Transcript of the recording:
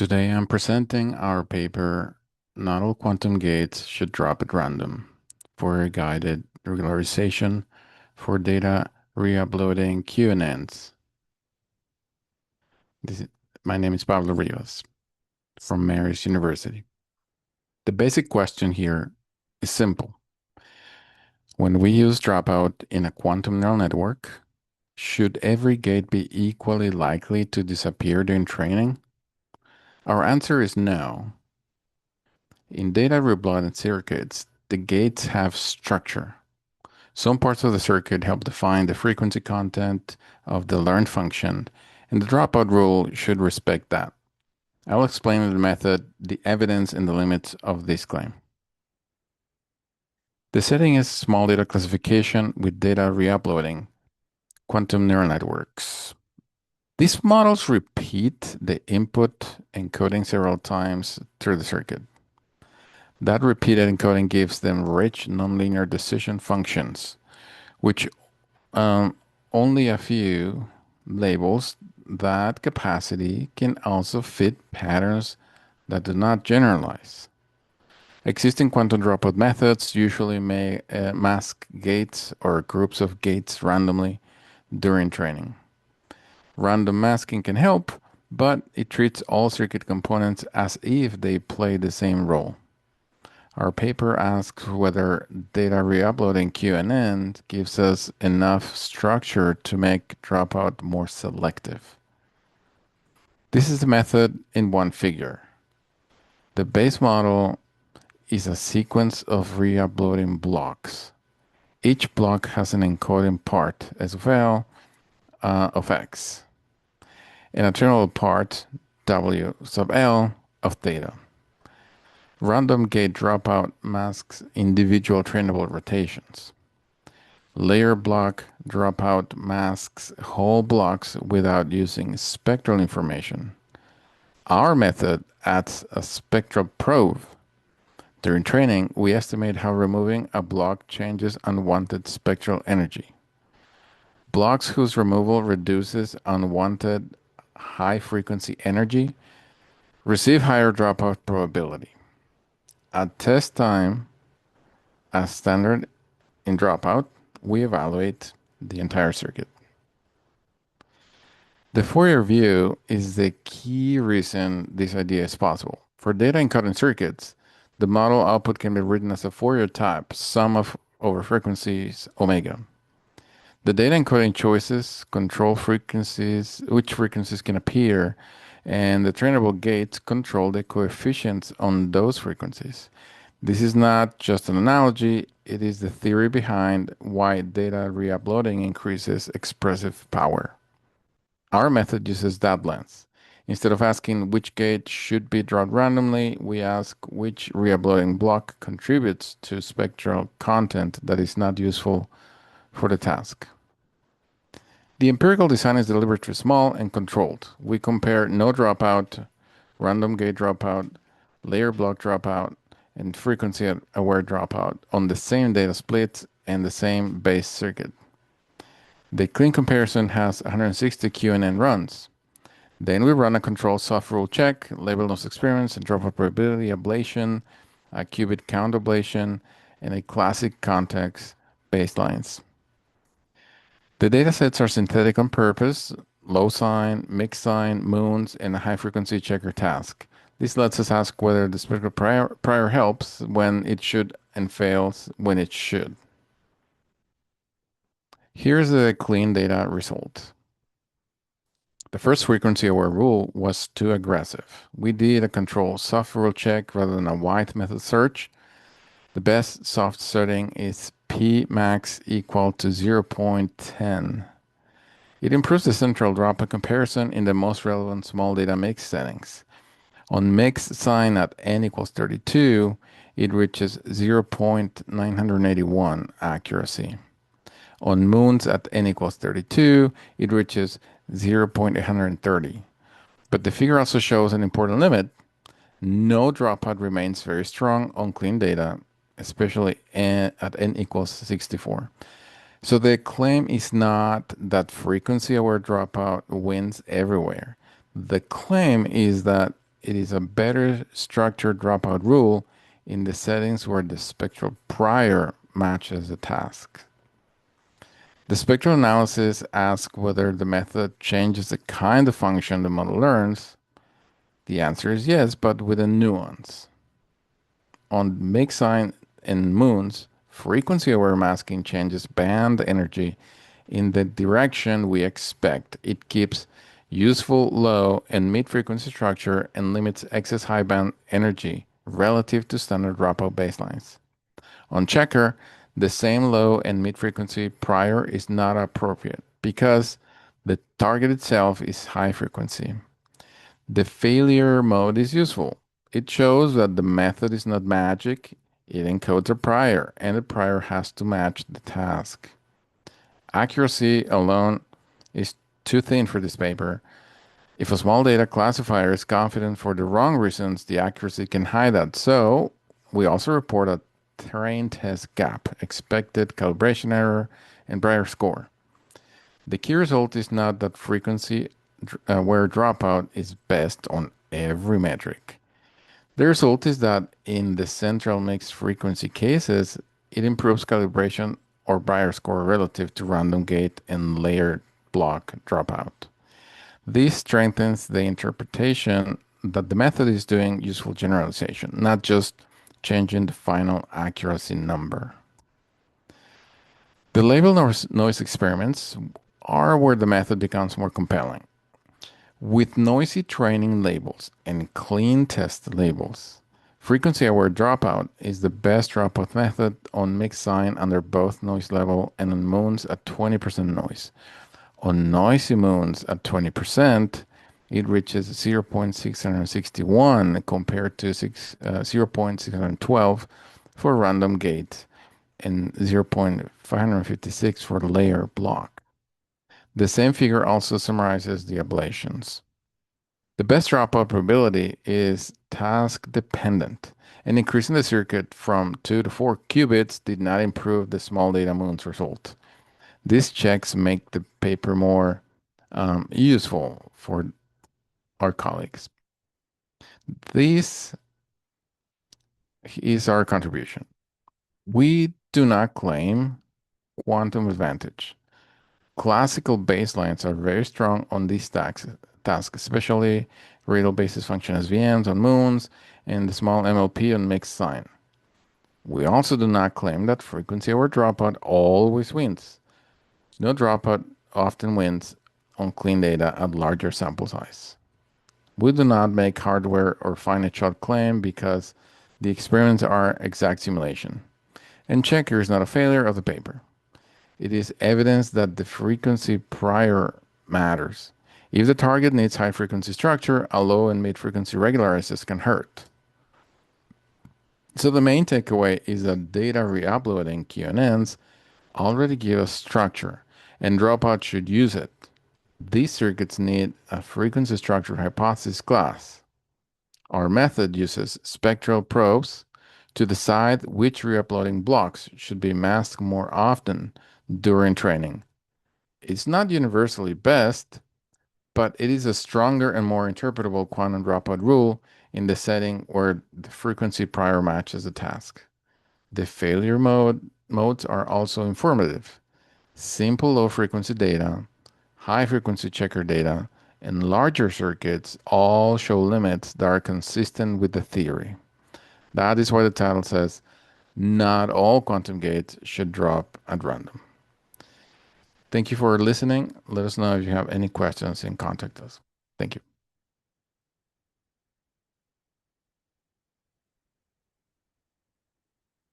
Today I'm presenting our paper, Not All Quantum Gates Should Drop at Random, Fourier-Guided Regularization for Data Reuploading QNNs. My name is Pablo Rivas from Mary's University. The basic question here is simple. When we use dropout in a quantum neural network, should every gate be equally likely to disappear during training? Our answer is no. In data-reuploaded circuits, the gates have structure. Some parts of the circuit help define the frequency content of the learned function, and the dropout rule should respect that. I'll explain the method, the evidence, and the limits of this claim. The setting is small data classification with data reuploading, quantum neural networks. These models repeat the input encoding several times through the circuit. That repeated encoding gives them rich nonlinear decision functions, which only a few labels that capacity can also fit patterns that do not generalize. Existing quantum dropout methods usually may mask gates or groups of gates randomly during training. Random masking can help, but it treats all circuit components as if they play the same role. Our paper asks whether data reuploading QNN gives us enough structure to make dropout more selective. This is the method in one figure. The base model is a sequence of reuploading blocks. Each block has an encoding part, S of L, of X, and a terminal part, W sub L, of theta. Random gate dropout masks individual trainable rotations. Layer block dropout masks whole blocks without using spectral information. Our method adds a spectral probe. During training, we estimate how removing a block changes unwanted spectral energy. Blocks whose removal reduces unwanted high-frequency energy receive higher dropout probability. At test time, as standard in dropout, we evaluate the entire circuit. The Fourier view is the key reason this idea is possible. For data encoding circuits, the model output can be written as a Fourier type sum of over frequencies omega. The data encoding choices control frequencies, which frequencies can appear, and the trainable gates control the coefficients on those frequencies. This is not just an analogy, it is the theory behind why data reuploading increases expressive power. Our method uses that lens. Instead of asking which gate should be dropped randomly, we ask which reuploading block contributes to spectral content that is not useful for the task. The empirical design is deliberately small and controlled. We compare no dropout, random gate dropout, layer block dropout, and frequency-aware dropout on the same data split and the same base circuit. The clean comparison has 160 QNN runs. Then we run a control soft rule check, label those experiments, and dropout probability ablation, a qubit-count ablation, and a classic context baselines. The datasets are synthetic on purpose, low sine, mixed sine, moons, and a high-frequency checker task. This lets us ask whether the spectral prior helps when it should and fails when it should. Here's the clean data result. The first frequency-aware rule was too aggressive. We did a control soft rule check rather than a wide method search. The best soft setting is P max equal to 0.10. It improves the central dropout comparison in the most relevant small data mix settings. On mixed sine at n equals 32, it reaches 0.981 accuracy. On moons at n equals 32, it reaches 0.830. But the figure also shows an important limit. No dropout remains very strong on clean data, especially at n equals 64. So the claim is not that frequency-aware dropout wins everywhere. The claim is that it is a better structured dropout rule in the settings where the spectral prior matches the task. The spectral analysis asks whether the method changes the kind of function the model learns. The answer is yes, but with a nuance. On mixed sine and moons, frequency-aware masking changes band energy in the direction we expect. It keeps useful low and mid-frequency structure and limits excess high band energy relative to standard dropout baselines. On checker, the same low and mid-frequency prior is not appropriate because the target itself is high frequency. The failure mode is useful. It shows that the method is not magic. It encodes a prior, and the prior has to match the task. Accuracy alone is too thin for this paper. If a small data classifier is confident for the wrong reasons, the accuracy can hide that. So we also report a terrain test gap, expected calibration error, and prior score. The key result is not that frequency where dropout is best on every metric. The result is that in the central mixed frequency cases, it improves calibration or prior score relative to random gate and layered block dropout. This strengthens the interpretation that the method is doing useful generalization, not just changing the final accuracy number. The label noise experiments are where the method becomes more compelling. With noisy training labels and clean test labels, frequency-aware dropout is the best dropout method on mixed sine under both noise level and on moons at 20% noise. On noisy moons at 20%, it reaches 0.661 compared to 0.612 for random gate and 0.556 for layer block. The same figure also summarizes the ablations. The best dropout probability is task dependent, and increasing the circuit from 2 to 4 qubits did not improve the small data moons result. These checks make the paper more useful for our colleagues. This is our contribution. We do not claim quantum advantage. Classical baselines are very strong on these tasks, especially radial basis function SVMs on moons and the small MLP on mixed sine. We also do not claim that frequency over dropout always wins. No dropout often wins on clean data at larger sample size. We do not make hardware or finite shot claim because the experiments are exact simulation. And checker is not a failure of the paper. It is evidence that the frequency prior matters. If the target needs high frequency structure, a low and mid frequency regularizers can hurt. So the main takeaway is that data re-uploading QNNs already give us structure, and dropout should use it. These circuits need a frequency structure hypothesis class. Our method uses spectral probes to decide which re-uploading blocks should be masked more often during training. It's not universally best, but it is a stronger and more interpretable quantum dropout rule in the setting where the frequency prior matches the task. The failure modes are also informative. Simple low frequency data, high frequency checker data, and larger circuits all show limits that are consistent with the theory. That is why the title says, not all quantum gates should drop at random. Thank you for listening. Let us know if you have any questions and contact us. Thank you.